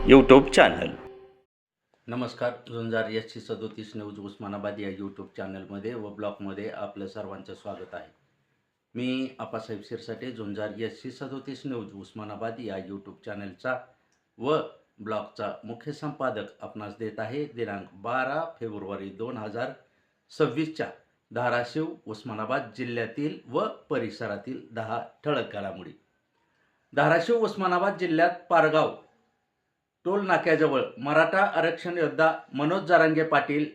YouTube channel. नमस्कार. झुंजार SC37 news Osmanabad या YouTube चॅनलमध्ये व ब्लॉगमध्ये आपलं सर्वांचं स्वागत आहे. मी आप्पासाहेब शिरसाटे, झुंजार SC37 न्यूज उस्मानाबाद या यूट्यूब चॅनलचा व ब्लॉगचा मुख्य संपादक आपणास देत आहे. दिनांक 12 फेब्रुवारी 2026च्या धाराशिव उस्मानाबाद जिल्ह्यातील व परिसरातील 10 ठळक घडामोडी. धाराशिव उस्मानाबाद जिल्ह्यात पारगाव टोल नाक्याजवळ मराठा आरक्षण योद्धा मनोज जरांगे पाटील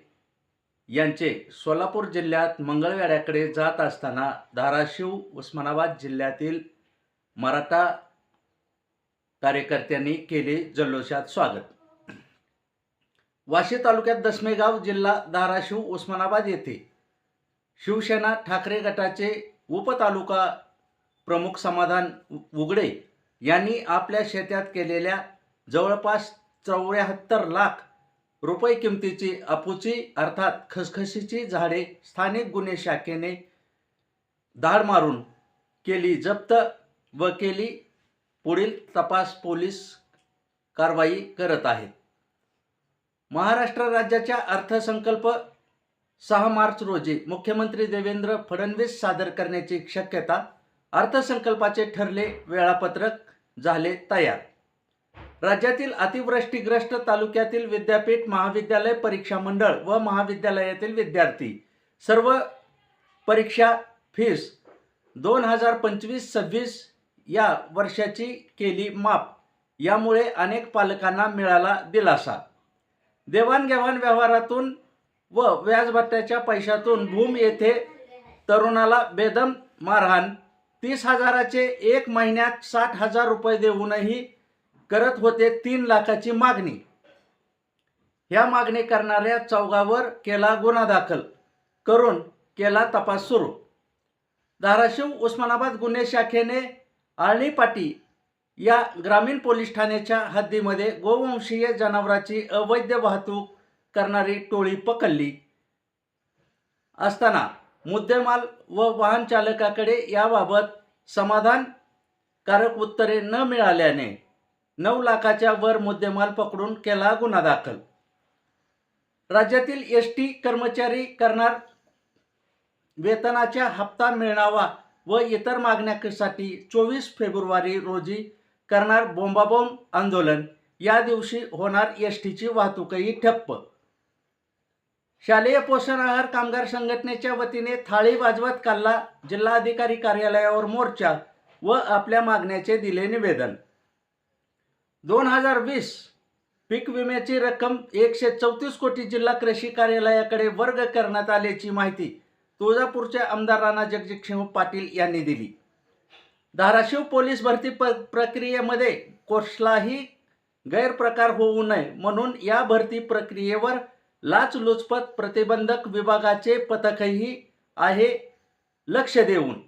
यांचे सोलापूर जिल्ह्यात मंगळवेढ्याकडे जात असताना धाराशिव उस्मानाबाद जिल्ह्यातील मराठा कार्यकर्त्यांनी केले जल्लोषात स्वागत. वाशी तालुक्यात दसमेगाव जिल्हा धाराशिव उस्मानाबाद येथे शिवसेना ठाकरे गटाचे उपतालुका प्रमुख समाधान उगडे यांनी आपल्या शेतात केलेल्या जवळपास 74 लाख रुपये किमतीची अपुची अर्थात खसखशीची झाडे स्थानिक गुन्हे शाखेने धाड मारून केली जप्त व केली पुढील तपास पोलीस कारवाई करत आहेत. महाराष्ट्र राज्याच्या अर्थसंकल्प 6 मार्च रोजी मुख्यमंत्री देवेंद्र फडणवीस सादर करण्याची शक्यता. अर्थसंकल्पाचे ठरले वेळापत्रक झाले तयार. राज्यातील अतिवृष्टीग्रस्त तालुक्यातील विद्यापीठ महाविद्यालय परीक्षा मंडळ व महाविद्यालयातील विद्यार्थी सर्व परीक्षा फीस 2025-26 या वर्षाची केली माफ. यामुळे अनेक पालकांना मिळाला दिलासा. देवाणघेवाण व्यवहारातून व व्याजभत्त्याच्या पैशातून भूम येथे तरुणाला बेदम मारहाण. 30,000चे 1 महिन्यात 60,000 रुपये देऊनही करत होते 3 लाखाची मागणी. ह्या मागणी करणाऱ्या चौघावर केला गुन्हा दाखल करून केला तपास सुरू. धाराशिव उस्मानाबाद गुन्हे शाखेने आळणीपाटी या ग्रामीण पोलीस ठाण्याच्या हद्दीमध्ये गोवंशीय जनावरांची अवैध वाहतूक करणारी टोळी पकडली असताना मुद्देमाल व वाहन चालकाकडे याबाबत समाधानकारक उत्तरे न मिळाल्याने 9 लाखाच्या वर मुद्देमाल पकडून केला गुन्हा दाखल. राज्यातील ST कर्मचारी करणार वेतनाच्या हप्ता मिळावा व इतर मागण्यांसाठी 24 फेब्रुवारी रोजी करणार बोंबाबोंब आंदोलन. या दिवशी होणार STची वाहतूकही ठप्प. शालेय पोषण आहार कामगार संघटनेच्या वतीने थाळी वाजवत काढला जिल्हाधिकारी कार्यालयावर मोर्चा व आपल्या मागण्याचे दिले निवेदन. 2020 पीक विम्याची रक्कम 134 कोटी जिल्हा कृषी कार्यालयाकडे वर्ग करण्यात आल्याची माहिती तुळजापूरचे आमदार राणा जगजितसिंह पाटील यांनी दिली. धाराशिव पोलीस भरती प्रक्रियेमध्ये कसलाही गैरप्रकार होऊ नये म्हणून या भरती प्रक्रियेवर लाचलुचपत प्रतिबंधक विभागाचे पथकही आहे लक्ष देऊन.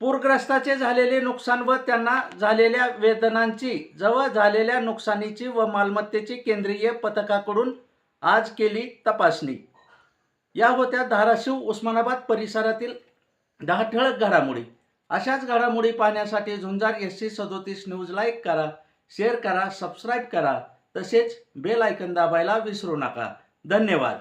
पूरग्रस्ताचे झालेले नुकसान व त्यांना झालेल्या वेदनांची जवळ झालेल्या नुकसानीची व मालमत्तेची केंद्रीय पथकाकडून आज केली तपासणी. या होत्या धाराशिव उस्मानाबाद परिसरातील 10 ठळक घडामोडी. अशाच घडामोडी पाहण्यासाठी झुंजार SC37 न्यूज लाईक करा, शेअर करा, सबस्क्राईब करा, तसेच बेल आयकॉन दाबायला विसरू नका. धन्यवाद.